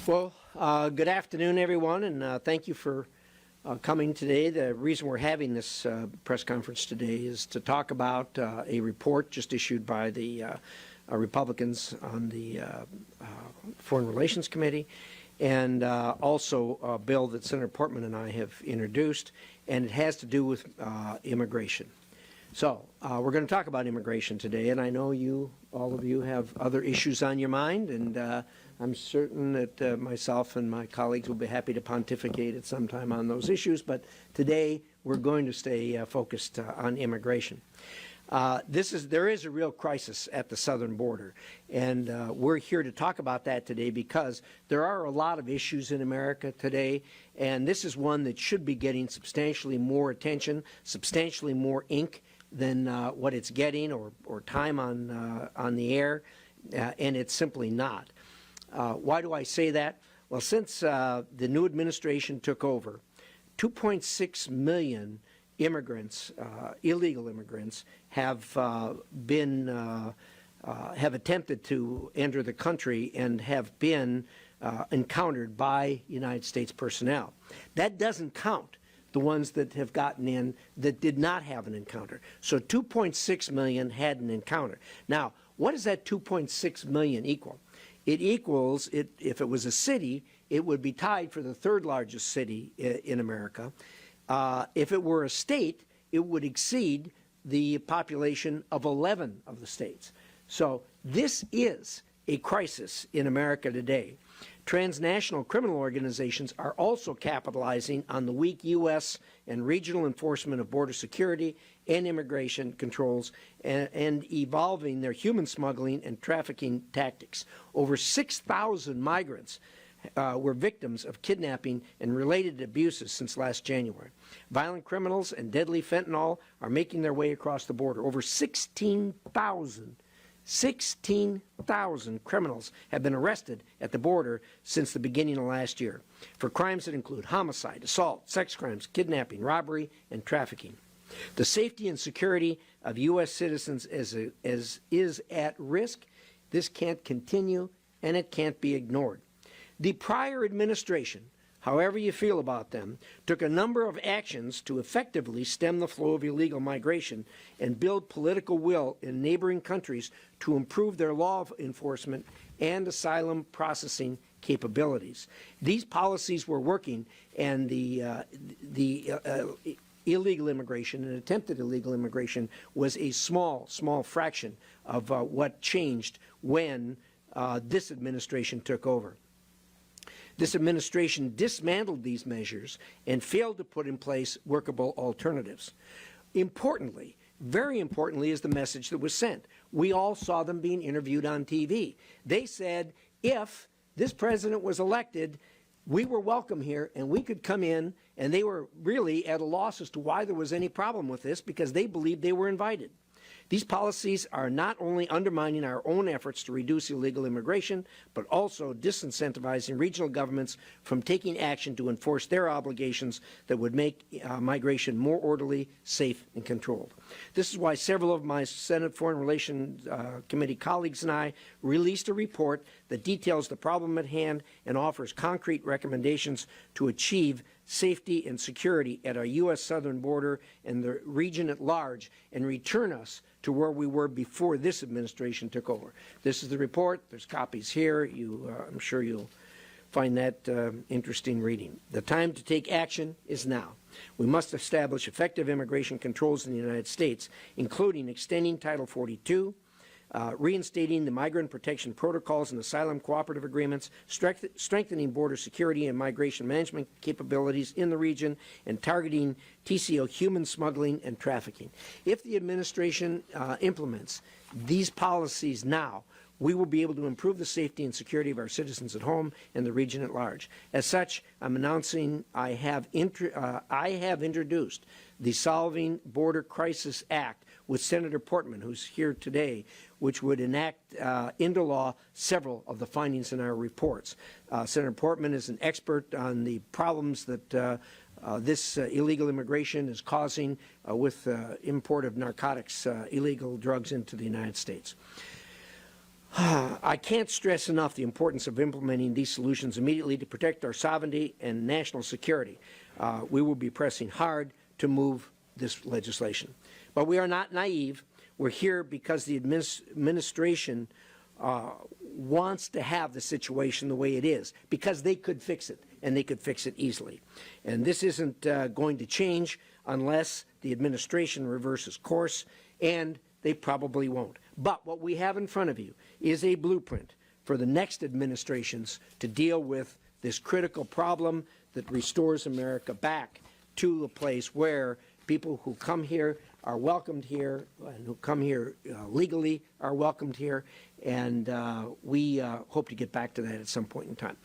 Well, good afternoon, everyone, and thank you for coming today. The reason we're having this press conference today is to talk about a report just issued by the Republicans on the Foreign Relations Committee, and also a bill that Senator Portman and I have introduced, and it has to do with immigration. So we're going to talk about immigration today, and I know all of you have other issues on your mind, and I'm certain that myself and my colleagues will be happy to pontificate at some time on those issues, but today we're going to stay focused on immigration. There is a real crisis at the southern border, and we're here to talk about that today because there are a lot of issues in America today, and this is one that should be getting substantially more attention, substantially more ink than what it's getting or time on the air, and it's simply not. Why do I say that? Well, since the new administration took over, 2.6 million immigrants, illegal immigrants, have attempted to enter the country and have been encountered by United States personnel. That doesn't count the ones that have gotten in that did not have an encounter. So 2.6 million had an encounter. Now, what does that 2.6 million equal? It equals, if it was a city, it would be tied for the third largest city in America. If it were a state, it would exceed the population of 11 of the states. So this is a crisis in America today. Transnational criminal organizations are also capitalizing on the weak U.S. and regional enforcement of border security and immigration controls and evolving their human smuggling and trafficking tactics. Over 6,000 migrants were victims of kidnapping and related abuses since last January. Violent criminals and deadly fentanyl are making their way across the border. Over 16,000 criminals have been arrested at the border since the beginning of last year for crimes that include homicide, assault, sex crimes, kidnapping, robbery, and trafficking. The safety and security of U.S. citizens is at risk. This can't continue, and it can't be ignored. The prior administration, however you feel about them, took a number of actions to effectively stem the flow of illegal migration and build political will in neighboring countries to improve their law enforcement and asylum processing capabilities. These policies were working, and the illegal immigration and attempted illegal immigration was a small fraction of what changed when this administration took over. This administration dismantled these measures and failed to put in place workable alternatives. Importantly, very importantly, is the message that was sent. We all saw them being interviewed on TV. They said if this president was elected, we were welcome here and we could come in, and they were really at a loss as to why there was any problem with this because they believed they were invited. These policies are not only undermining our own efforts to reduce illegal immigration, but also disincentivizing regional governments from taking action to enforce their obligations that would make migration more orderly, safe, and controlled. This is why several of my Senate Foreign Relations Committee colleagues and I released a report that details the problem at hand and offers concrete recommendations to achieve safety and security at our U.S. southern border and the region at large and return us to where we were before this administration took over. This is the report. There's copies here. I'm sure you'll find that interesting reading. The time to take action is now. We must establish effective immigration controls in the United States, including extending Title 42, reinstating the migrant protection protocols and asylum cooperative agreements, strengthening border security and migration management capabilities in the region, and targeting TCO human smuggling and trafficking. If the administration implements these policies now, we will be able to improve the safety and security of our citizens at home and the region at large. As such, I'm announcing I have introduced the Solving Border Crisis Act with Senator Portman, who's here today, which would enact into law several of the findings in our reports. Senator Portman is an expert on the problems that this illegal immigration is causing with import of narcotics, illegal drugs into the United States. I can't stress enough the importance of implementing these solutions immediately to protect our sovereignty and national security. We will be pressing hard to move this legislation. But we are not naive. We're here because the administration wants to have the situation the way it is, because they could fix it, and they could fix it easily. And this isn't going to change unless the administration reverses course, and they probably won't. But what we have in front of you is a blueprint for the next administrations to deal with this critical problem that restores America back to a place where people who come here are welcomed here, and who come here legally are welcomed here, and we hope to get back to that at some point in time.